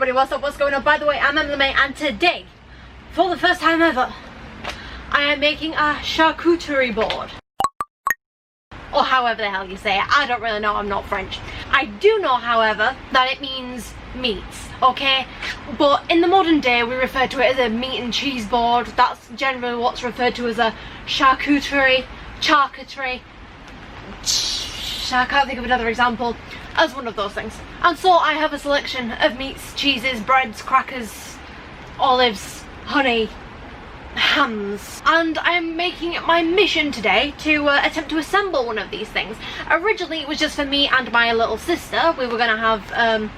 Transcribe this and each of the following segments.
everybody, what's up, what's going on? By the way, I'm Emily May, and today, for the first time ever, I am making a charcuterie board. Or however the hell you say it, I don't really know, I'm not French. I do know, however, that it means meats, okay? But in the modern day, we refer to it as a meat and cheese board. That's generally what's referred to as a charcuterie. I can't think of another example as one of those things. And so I have a selection of meats, cheeses, breads, crackers, olives, honey, hams, and I'm making it my mission today to attempt to assemble one of these things. Originally it was just for me and my little sister. We were going to have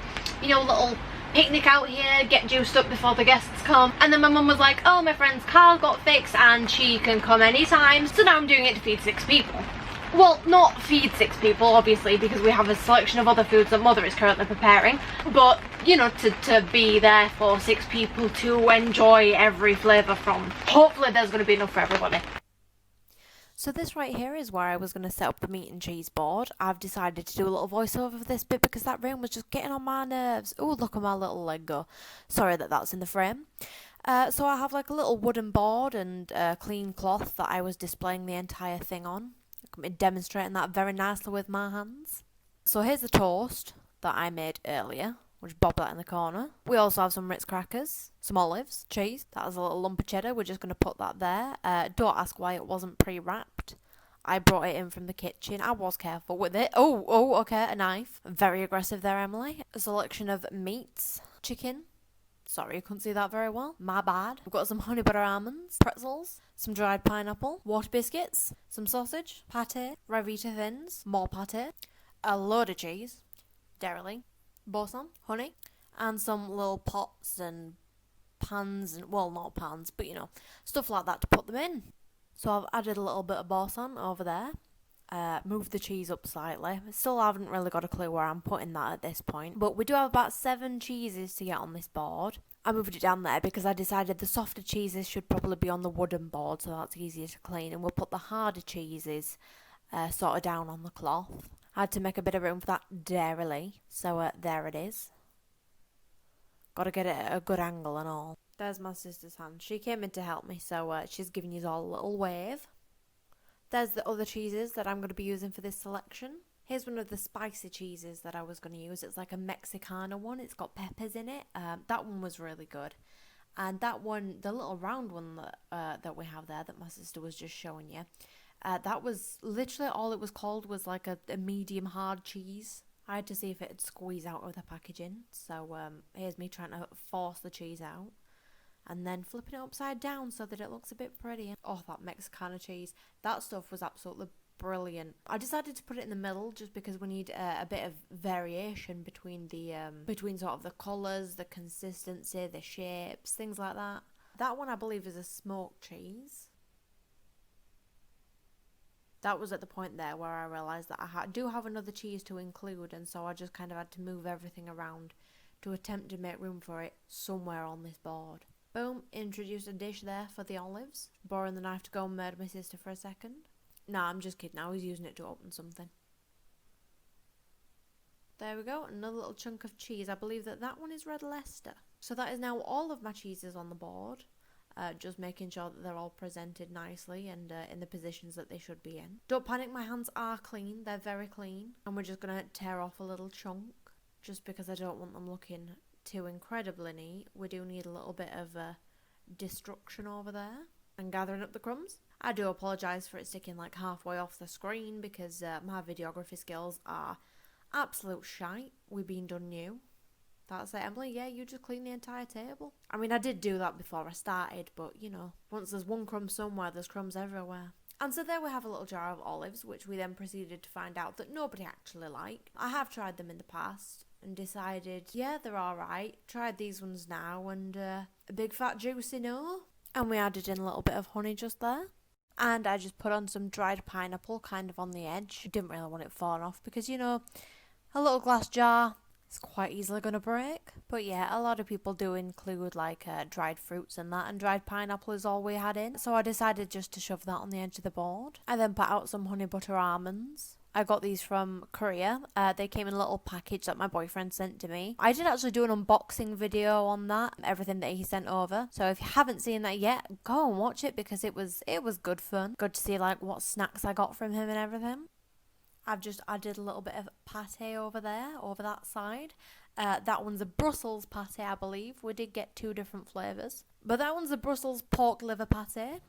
you know, a little picnic out here, get juiced up before the guests come, and then my mum was like, oh, my friend's car got fixed and she can come anytime, so now I'm doing it to feed 6 people. Well, not feed 6 people, obviously, because we have a selection of other foods that Mother is currently preparing, but, you know, to be there for 6 people to enjoy every flavour from. Hopefully there's going to be enough for everybody. So this right here is where I was going to set up the meat and cheese board. I've decided to do a little voiceover for this bit because that rain was just getting on my nerves. Oh, look at my little leg go. Sorry that that's in the frame. So I have like a little wooden board and clean cloth that I was displaying the entire thing on. I'm demonstrating that very nicely with my hands. So here's the toast that I made earlier. We'll just bob that in the corner. We also have some Ritz crackers, some olives, cheese. That has a little lump of cheddar. We're just going to put that there. Don't ask why it wasn't pre-wrapped. I brought it in from the kitchen. I was careful with it. Oh, okay, a knife. Very aggressive there, Emily. A selection of meats, chicken. Sorry, you couldn't see that very well. My bad. We've got some honey butter almonds, pretzels, some dried pineapple, water biscuits, some sausage, pate, Rivita thins, more pate, a load of cheese, dairy, boson, honey, and some little pots and pans, and well, not pans, but you know, stuff like that to put them in. So I've added a little bit of boson over there. Moved the cheese up slightly. Still haven't really got a clue where I'm putting that at this point, but we do have about 7 cheeses to get on this board. I moved it down there because I decided the softer cheeses should probably be on the wooden board, so that's easier to clean, and we'll put the harder cheeses sort of down on the cloth. I had to make a bit of room for that dairy, so there it is. Got to get it at a good angle and all. There's my sister's hand. She came in to help me, so she's giving you all a little wave. There's the other cheeses that I'm going to be using for this selection. Here's one of the spicy cheeses that I was going to use. It's like a Mexicana one. It's got peppers in it. That one was really good. And that one, the little round one that we have there that my sister was just showing you, that was literally all it was called was like a medium hard cheese. I had to see if it would squeeze out of the packaging. So here's me trying to force the cheese out. And then flipping it upside down so that it looks a bit prettier. Oh, that Mexicana cheese. That stuff was absolutely brilliant. I decided to put it in the middle just because we need a bit of variation between the between sort of the colours, the consistency, the shapes, things like that. That one I believe is a smoked cheese. That was at the point there where I realised that I do have another cheese to include, and so I just kind of had to move everything around to attempt to make room for it somewhere on this board. Boom, introduced a dish there for the olives. Borrowing the knife to go and murder my sister for a second. Nah, I'm just kidding. I was using it to open something. There we go, another little chunk of cheese. I believe that one is red Leicester. So that is now all of my cheeses on the board. Just making sure that they're all presented nicely and in the positions that they should be in. Don't panic, my hands are clean. They're very clean. And we're just going to tear off a little chunk just because I don't want them looking too incredibly neat. We do need a little bit of destruction over there and gathering up the crumbs. I do apologise for it sticking like halfway off the screen because my videography skills are absolute shite. We've been done new. That's it, Emily. Yeah, you just clean the entire table. I mean, I did do that before I started, but you know, once there's one crumb somewhere, there's crumbs everywhere. And so there we have a little jar of olives, which we then proceeded to find out that nobody actually liked. I have tried them in the past and decided, yeah, they're alright. Tried these ones now and a big fat juicy no. And we added in a little bit of honey just there. And I just put on some dried pineapple kind of on the edge. Didn't really want it falling off because, you know, a little glass jar, it's quite easily going to break. But yeah, a lot of people do include like dried fruits and that, and dried pineapple is all we had in. So I decided just to shove that on the edge of the board. I then put out some honey butter almonds. I got these from Korea. They came in a little package that my boyfriend sent to me. I did actually do an unboxing video on that, everything that he sent over. So if you haven't seen that yet, go and watch it because it was good fun. Good to see like what snacks I got from him and everything. I've just added a little bit of pate over there, over that side. That one's a Brussels pate, I believe. We did get 2 different flavours. But that one's a Brussels pork liver pate.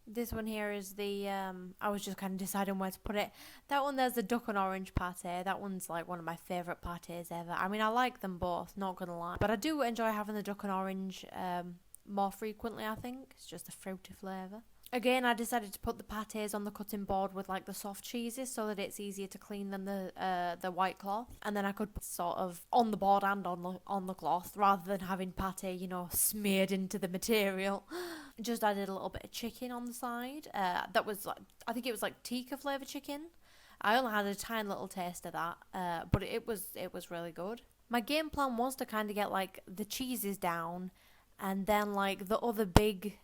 This one here is the, I was just kind of deciding where to put it. That one there's the duck and orange pate. That one's like one of my favourite pates ever. I mean, I like them both, not gonna lie. But I do enjoy having the duck and orange more frequently, I think. It's just a fruity flavour. Again, I decided to put the pates on the cutting board with like the soft cheeses so that it's easier to clean than the white cloth. And then I could put sort of on the board and on the cloth rather than having pate, you know, smeared into the material. Just added a little bit of chicken on the side. That was like, I think it was like tikka flavour chicken. I only had a tiny little taste of that, but it was really good. My game plan was to kind of get like the cheeses down, and then like the other big.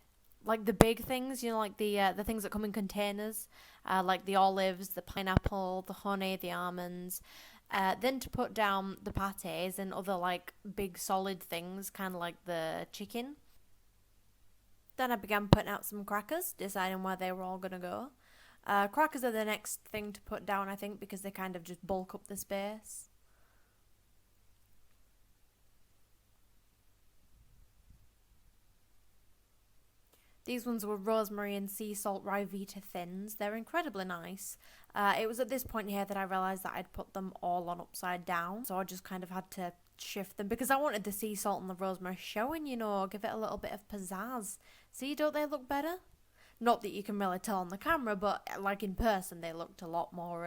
Like the big things, you know, like the things that come in containers, like the olives, the pineapple, the honey, the almonds. Then to put down the pates and other like big solid things, kind of like the chicken. Then I began putting out some crackers, deciding where they were all going to go. Crackers are the next thing to put down, I think, because they kind of just bulk up the space. These ones were rosemary and sea salt Rivita thins. They're incredibly nice. It was at this point here that I realised that I'd put them all on upside down. So I just kind of had to shift them because I wanted the sea salt and the rosemary showing, you know, give it a little bit of pizzazz. See, don't they look better? Not that you can really tell on the camera, but like in person they looked a lot more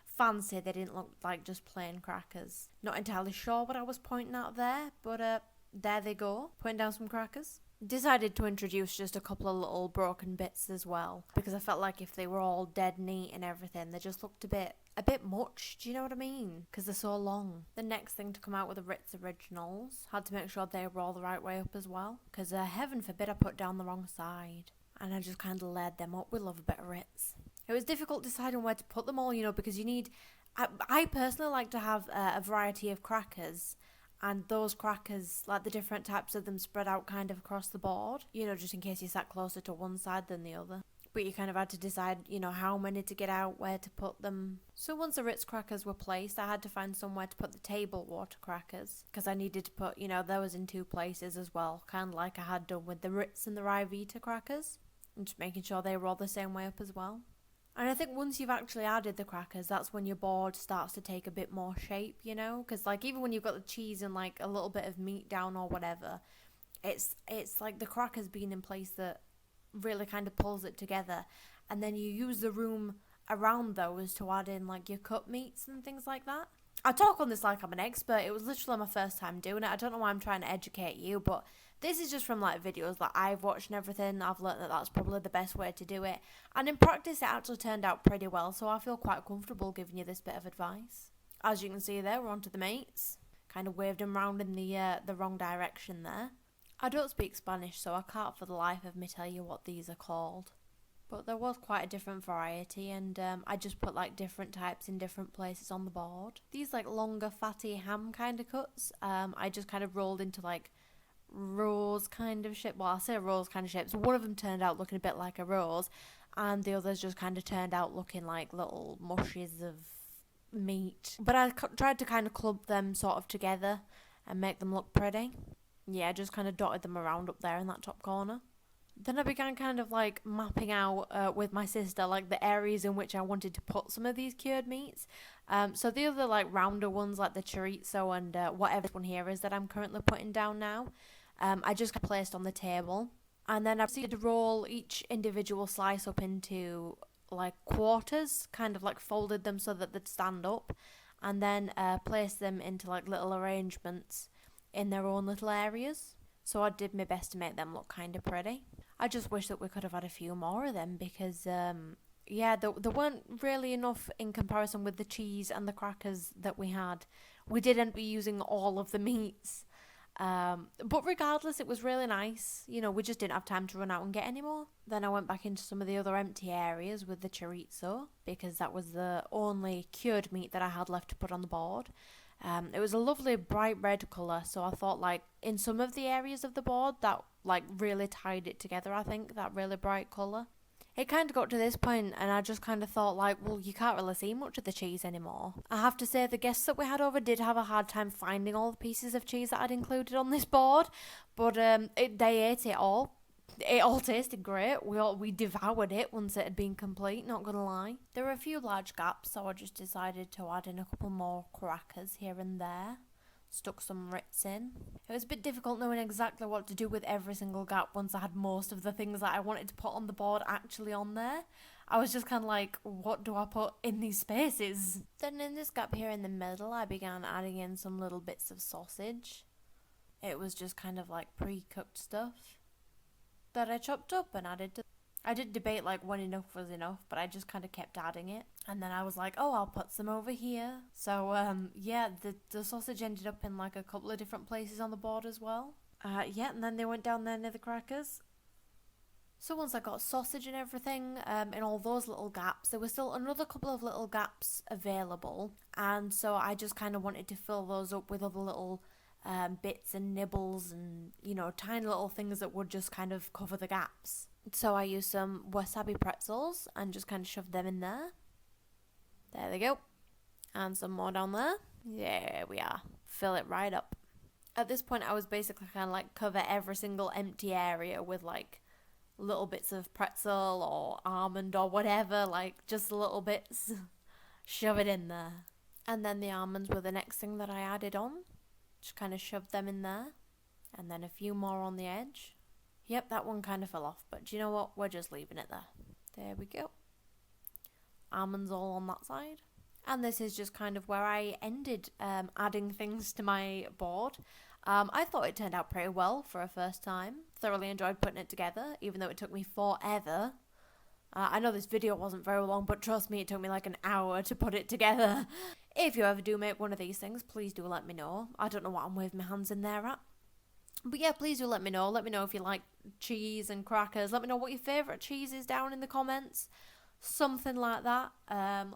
fancy. They didn't look like just plain crackers. Not entirely sure what I was pointing out there, but there they go, putting down some crackers. Decided to introduce just a couple of little broken bits as well because I felt like if they were all dead neat and everything, they just looked a bit much. Do you know what I mean? Because they're so long. The next thing to come out were the Ritz Originals. Had to make sure they were all the right way up as well because heaven forbid I put down the wrong side, and I just kind of laid them up. We love a bit of Ritz. It was difficult deciding where to put them all, you know, because you need. I personally like to have a variety of crackers. And those crackers, like the different types of them spread out kind of across the board, you know, just in case you sat closer to one side than the other. But you kind of had to decide, you know, how many to get out, where to put them. So once the Ritz crackers were placed, I had to find somewhere to put the table water crackers because I needed to put, you know, those in 2 places as well, kind of like I had done with the Ritz and the Rivita crackers. And just making sure they were all the same way up as well. And I think once you've actually added the crackers, that's when your board starts to take a bit more shape, you know? Because, like, even when you've got the cheese and, like, a little bit of meat down or whatever, it's like the crackers being in place that really kind of pulls it together. And then you use the room around those to add in, like, your cut meats and things like that. I talk on this like I'm an expert. It was literally my first time doing it. I don't know why I'm trying to educate you, but this is just from like videos that I've watched and everything. I've learned that that's probably the best way to do it. And in practice, it actually turned out pretty well. So I feel quite comfortable giving you this bit of advice. As you can see there, we're onto the mates. Kind of waved them round in the wrong direction there. I don't speak Spanish, so I can't for the life of me tell you what these are called. But there was quite a different variety, and I just put like different types in different places on the board. These like longer fatty ham kind of cuts, I just kind of rolled into like rose kind of shape. Well, I say rose kind of shapes. One of them turned out looking a bit like a rose, and the others just kind of turned out looking like little mushes of meat. But I tried to kind of clump them sort of together and make them look pretty. Yeah, just kind of dotted them around up there in that top corner. Then I began kind of like mapping out with my sister like the areas in which I wanted to put some of these cured meats. So the other like rounder ones like the chorizo and whatever this one here is that I'm currently putting down now, I just placed on the table. And then I proceeded to roll each individual slice up into like quarters, kind of like folded them so that they'd stand up, and then placed them into like little arrangements in their own little areas. So I did my best to make them look kind of pretty. I just wish that we could have had a few more of them because, yeah, there weren't really enough in comparison with the cheese and the crackers that we had. We did end up using all of the meats. But regardless, it was really nice. You know, we just didn't have time to run out and get any more. Then I went back into some of the other empty areas with the chorizo, because that was the only cured meat that I had left to put on the board. It was a lovely bright red colour, so I thought, like, in some of the areas of the board, that, like, really tied it together, I think, that really bright colour. It kind of got to this point and I just kind of thought, like, well, you can't really see much of the cheese anymore. I have to say the guests that we had over did have a hard time finding all the pieces of cheese that I'd included on this board, but they ate it all. It all tasted great. We devoured it once it had been complete, not gonna lie. There were a few large gaps, so I just decided to add in a couple more crackers here and there. Stuck some Ritz in. It was a bit difficult knowing exactly what to do with every single gap once I had most of the things that I wanted to put on the board actually on there. I was just kind of like, what do I put in these spaces? Then in this gap here in the middle, I began adding in some little bits of sausage. It was just kind of like pre-cooked stuff that I chopped up and added to. I did debate like when enough was enough, but I just kind of kept adding it. And then I was like, oh, I'll put some over here. So, yeah, the sausage ended up in like a couple of different places on the board as well. Yeah, and then they went down there near the crackers. So once I got sausage and everything, in all those little gaps, there were still another couple of little gaps available. And so I just kind of wanted to fill those up with other little bits and nibbles and, you know, tiny little things that would just kind of cover the gaps. So I used some wasabi pretzels and just kind of shoved them in there. There they go. And some more down there. There we are. Fill it right up. At this point, I was basically kind of like cover every single empty area with like little bits of pretzel or almond or whatever, like just little bits. Shove it in there. And then the almonds were the next thing that I added on. Just kind of shoved them in there. And then a few more on the edge. Yep, that one kind of fell off, but do you know what? We're just leaving it there. There we go. Almonds all on that side. And this is just kind of where I ended adding things to my board. I thought it turned out pretty well for a first time. Thoroughly enjoyed putting it together, even though it took me forever. I know this video wasn't very long, but trust me, it took me like an hour to put it together. If you ever do make one of these things, please do let me know. I don't know what I'm waving my hands in there at. But yeah, please do let me know. Let me know if you like cheese and crackers. Let me know what your favourite cheese is down in the comments. Something like that.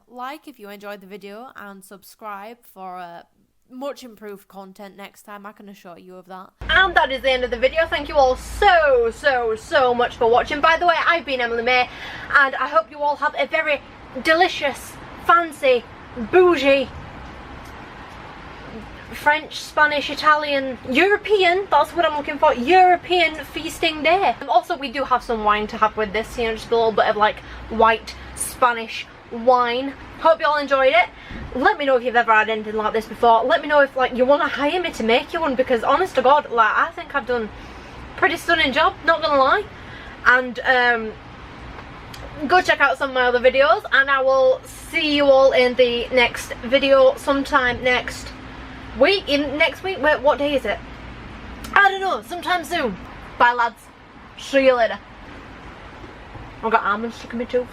Like if you enjoyed the video and subscribe for much improved content next time. I can assure you of that. And that is the end of the video. Thank you all so much for watching. By the way, I've been Emily May, and I hope you all have a very delicious, fancy, bougie, French, Spanish, Italian, European, that's what I'm looking for, European feasting day. Also, we do have some wine to have with this, you know, just a little bit of like white Spanish wine. Hope you all enjoyed it. Let me know if you've ever had anything like this before. Let me know if like you want to hire me to make you one, because honest to God, like I think I've done a pretty stunning job, not gonna lie. And go check out some of my other videos, and I will see you all in the next video sometime next week. Next week? Wait, what day is it? I don't know, sometime soon. Bye lads, see you later. I've got almonds stuck in my tooth.